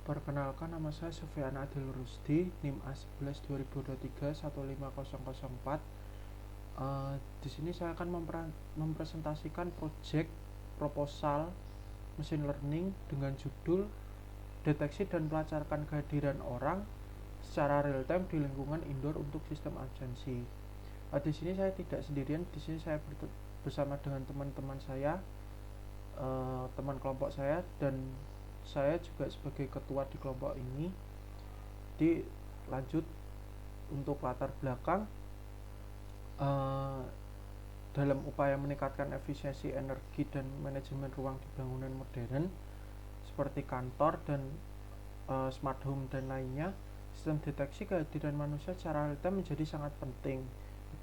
Perkenalkan, nama saya Sufyan Adil Rusdi, NIM A11 2023 15004. Di sini saya akan mempresentasikan proyek proposal machine learning dengan judul deteksi dan pelacakan kehadiran orang secara real time di lingkungan indoor untuk sistem agensi. Di sini saya tidak sendirian, di sini saya bersama dengan teman-teman saya, teman kelompok saya, dan saya juga sebagai ketua di kelompok ini. Dilanjut untuk latar belakang, dalam upaya meningkatkan efisiensi energi dan manajemen ruang di bangunan modern seperti kantor dan smart home dan lainnya, sistem deteksi kehadiran manusia secara real time menjadi sangat penting.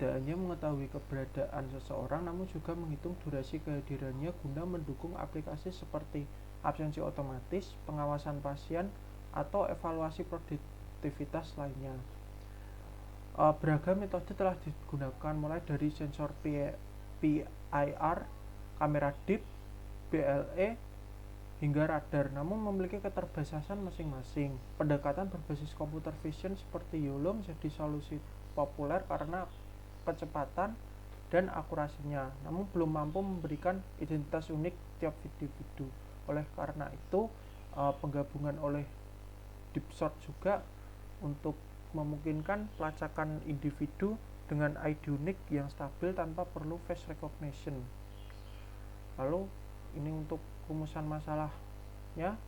Tidak hanya mengetahui keberadaan seseorang, namun juga menghitung durasi kehadirannya guna mendukung aplikasi seperti absensi otomatis, pengawasan pasien, atau evaluasi produktivitas lainnya. Beragam metode telah digunakan, mulai dari sensor PIR, kamera deep, BLE, hingga radar, namun memiliki keterbatasan masing-masing. Pendekatan berbasis computer vision seperti YOLO menjadi solusi populer karena kecepatan dan akurasinya, namun belum mampu memberikan identitas unik tiap individu. Oleh karena itu, penggabungan oleh DeepSearch juga untuk memungkinkan pelacakan individu dengan ID unik yang stabil tanpa perlu face recognition. Lalu ini untuk rumusan masalahnya.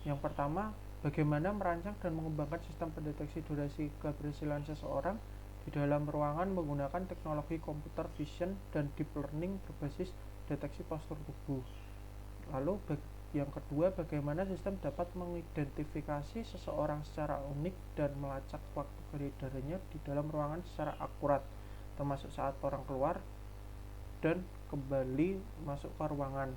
Yang pertama, bagaimana merancang dan mengembangkan sistem pendeteksi durasi keberhasilan seseorang di dalam ruangan menggunakan teknologi computer vision dan deep learning berbasis deteksi postur tubuh. Lalu yang kedua, bagaimana sistem dapat mengidentifikasi seseorang secara unik dan melacak waktu keberadanya di dalam ruangan secara akurat, termasuk saat orang keluar dan kembali masuk ke ruangan.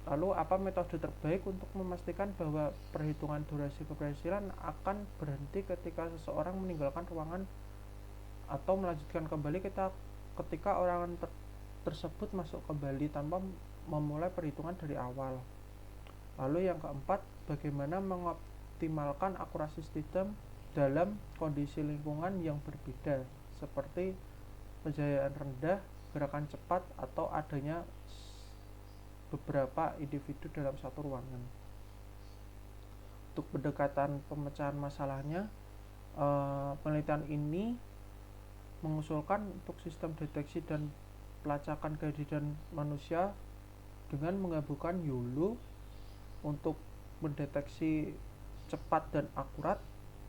Lalu apa metode terbaik untuk memastikan bahwa perhitungan durasi keberhasilan akan berhenti ketika seseorang meninggalkan ruangan atau melanjutkan kembali ketika orang tersebut masuk kembali tanpa memulai perhitungan dari awal. Lalu yang keempat, bagaimana mengoptimalkan akurasi sistem dalam kondisi lingkungan yang berbeda, seperti pencahayaan rendah, gerakan cepat, atau adanya beberapa individu dalam satu ruangan. Untuk pendekatan pemecahan masalahnya, penelitian ini mengusulkan untuk sistem deteksi dan pelacakan kehadiran manusia dengan menggabungkan YOLO untuk mendeteksi cepat dan akurat,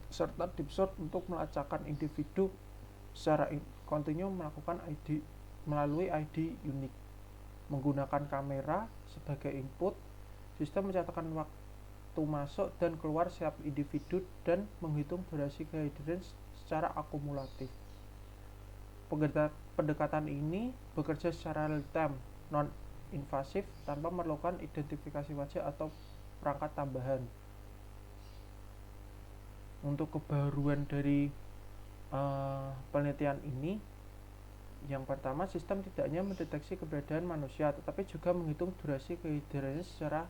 serta DeepSearch untuk melacakkan individu secara kontinu melakukan ID melalui ID unik. Menggunakan kamera sebagai input, sistem mencatatkan waktu masuk dan keluar setiap individu dan menghitung durasi kehadiran secara akumulatif. Pendekatan ini bekerja secara real time, non-invasif, tanpa memerlukan identifikasi wajah atau perangkat tambahan. Untuk kebaruan dari penelitian ini, yang pertama, sistem tidak hanya mendeteksi keberadaan manusia, tetapi juga menghitung durasi kehadirannya secara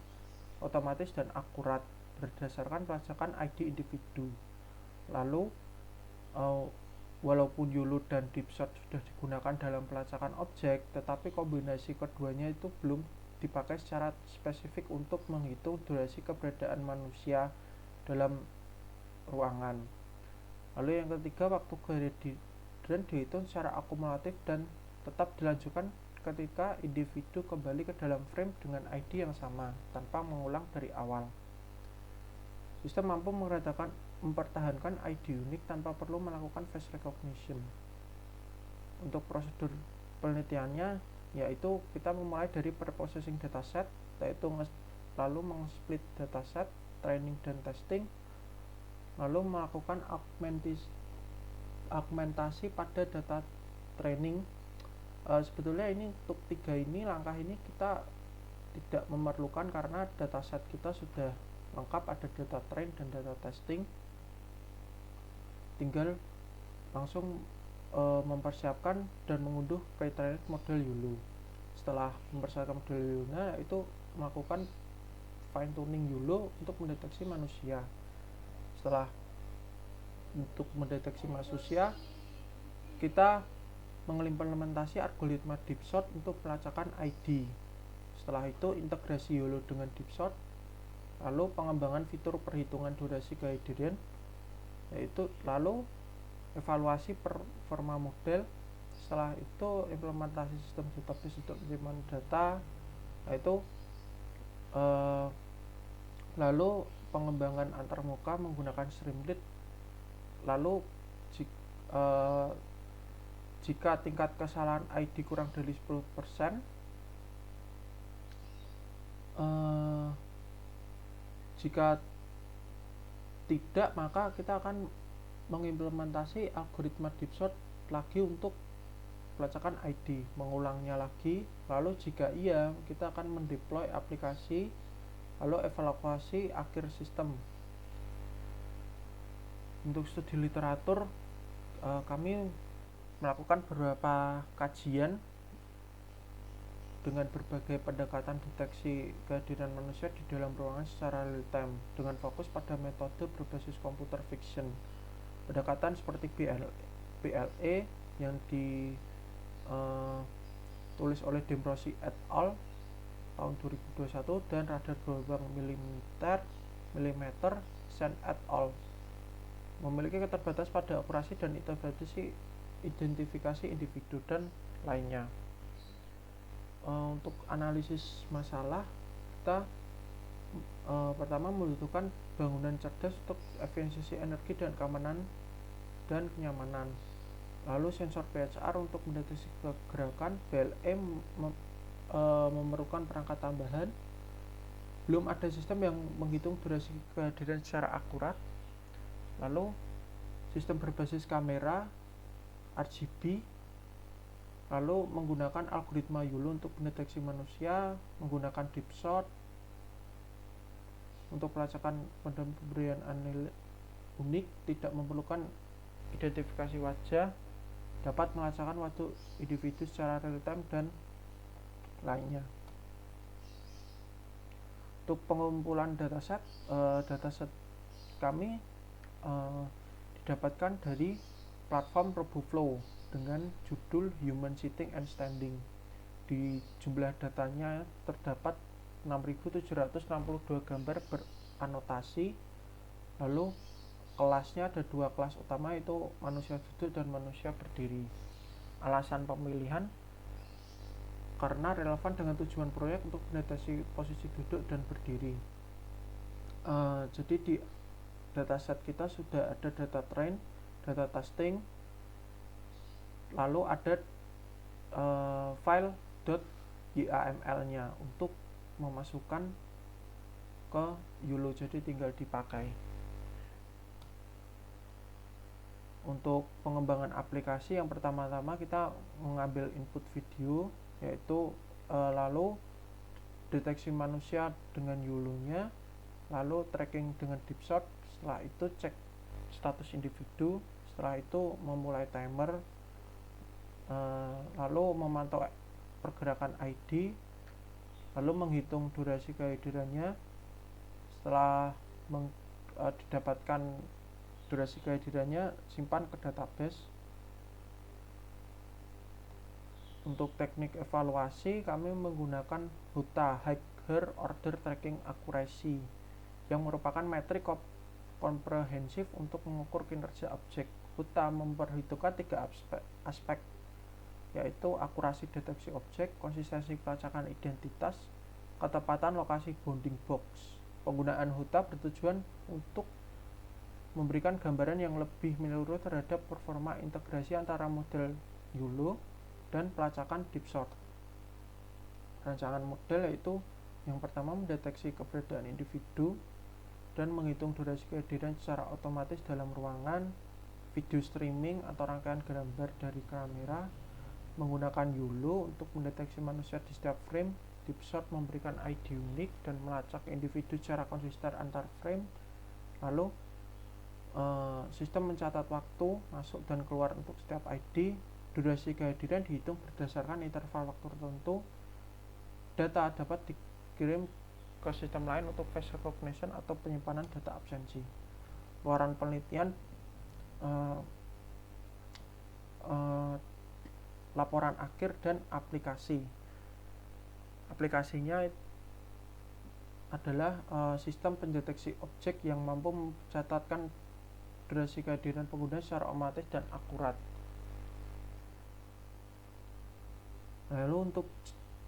otomatis dan akurat berdasarkan pelacakan ID individu. Lalu, walaupun YOLO dan DeepSearch sudah digunakan dalam pelacakan objek, tetapi kombinasi keduanya itu belum dipakai secara spesifik untuk menghitung durasi keberadaan manusia dalam ruangan. Lalu yang ketiga, waktu kehadiran dihitung secara akumulatif dan tetap dilanjutkan ketika individu kembali ke dalam frame dengan ID yang sama tanpa mengulang dari awal. Sistem mampu mempertahankan ID unik tanpa perlu melakukan face recognition. Untuk prosedur penelitiannya, yaitu kita memulai dari preprocessing dataset, yaitu lalu meng-split dataset, training dan testing, lalu melakukan augmentasi pada data training. Sebetulnya ini untuk langkah ini kita tidak memerlukan karena dataset kita sudah lengkap, ada data train dan data testing. Tinggal langsung mempersiapkan dan mengunduh pre-trained model YOLO. Setelah mempersiapkan model YOLO, itu melakukan fine tuning YOLO untuk mendeteksi manusia. Setelah untuk mendeteksi manusia, kita mengimplementasi algoritma DeepShot untuk pelacakan ID. Setelah itu integrasi YOLO dengan DeepShot, lalu pengembangan fitur perhitungan durasi kehadiran, yaitu lalu evaluasi performa model. Setelah itu implementasi sistem database untuk penyimpanan data, yaitu lalu pengembangan antarmuka menggunakan Streamlit. Lalu jika tingkat kesalahan ID kurang dari 10%, jika tidak, maka kita akan mengimplementasi algoritma DeepShot lagi untuk pelacakan ID, mengulangnya lagi. Lalu jika iya, kita akan mendeploy aplikasi, lalu evaluasi akhir sistem. Untuk studi literatur, kami melakukan beberapa kajian dengan berbagai pendekatan deteksi kehadiran manusia di dalam ruangan secara real time dengan fokus pada metode berbasis computer vision. Pendekatan seperti BLE yang ditulis oleh Demrosi et al. Tahun 2021 dan radar gelombang milimeter Sen et al. Memiliki keterbatasan pada akurasi dan identifikasi individu dan lainnya. Untuk analisis masalah, kita pertama membutuhkan bangunan cerdas untuk efisiensi energi dan keamanan dan kenyamanan. Lalu sensor PHR untuk mendeteksi gerakan. BLE memerlukan perangkat tambahan. Belum ada sistem yang menghitung durasi kehadiran secara akurat. Lalu sistem berbasis kamera RGB, lalu menggunakan algoritma YOLO untuk mendeteksi manusia, menggunakan DeepShot untuk pelacakan pemberian unik, tidak memerlukan identifikasi wajah, dapat melacakkan wajah individu secara real time dan lainnya. Untuk pengumpulan dataset kami didapatkan dari platform RoboFlow dengan judul Human Sitting and Standing. Di jumlah datanya terdapat 6.762 gambar beranotasi. Lalu kelasnya ada dua kelas utama, yaitu manusia duduk dan manusia berdiri. Alasan pemilihan karena relevan dengan tujuan proyek untuk mendeteksi posisi duduk dan berdiri. Jadi di dataset kita sudah ada data train, data testing, lalu ada file .yaml nya untuk memasukkan ke YOLO, jadi tinggal dipakai. Untuk pengembangan aplikasi, yang pertama-tama kita mengambil input video, yaitu lalu deteksi manusia dengan YOLO nya, lalu tracking dengan DeepShot. Setelah itu cek status individu, setelah itu memulai timer, lalu memantau pergerakan ID, lalu menghitung durasi kehadirannya. Setelah didapatkan durasi kehadirannya, simpan ke database. Untuk teknik evaluasi, kami menggunakan HOTA, Higher Order Tracking Accuracy, yang merupakan metrik komprehensif untuk mengukur kinerja objek. HOTA memperhitungkan 3 aspek, yaitu akurasi deteksi objek, konsistensi pelacakan identitas, ketepatan lokasi bounding box. Penggunaan HOTA bertujuan untuk memberikan gambaran yang lebih menyeluruh terhadap performa integrasi antara model YOLO dan pelacakan DeepShot. Rancangan model yaitu yang pertama mendeteksi keberadaan individu dan menghitung durasi kehadiran secara otomatis dalam ruangan, video streaming atau rangkaian gambar dari kamera, menggunakan YOLO untuk mendeteksi manusia di setiap frame. DeepShot memberikan ID unik dan melacak individu secara konsisten antar frame. Lalu sistem mencatat waktu masuk dan keluar untuk setiap ID. Durasi kehadiran dihitung berdasarkan interval waktu tertentu. Data dapat dikirim ke sistem lain untuk face recognition atau penyimpanan data absensi. Luaran penelitian, laporan akhir, dan aplikasi. Aplikasinya adalah sistem pendeteksi objek yang mampu mencatatkan durasi kehadiran pengguna secara otomatis dan akurat. Lalu untuk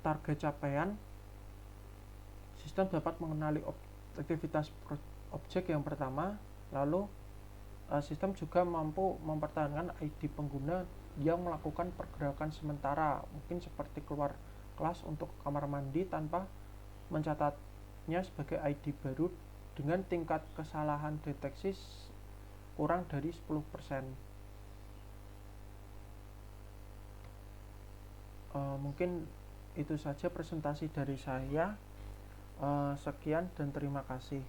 target capaian, sistem dapat mengenali aktivitas objek yang pertama. Lalu sistem juga mampu mempertahankan ID pengguna yang melakukan pergerakan sementara, mungkin seperti keluar kelas untuk kamar mandi, tanpa mencatatnya sebagai ID baru dengan tingkat kesalahan deteksi kurang dari 10%. Mungkin itu saja presentasi dari saya. Sekian dan terima kasih.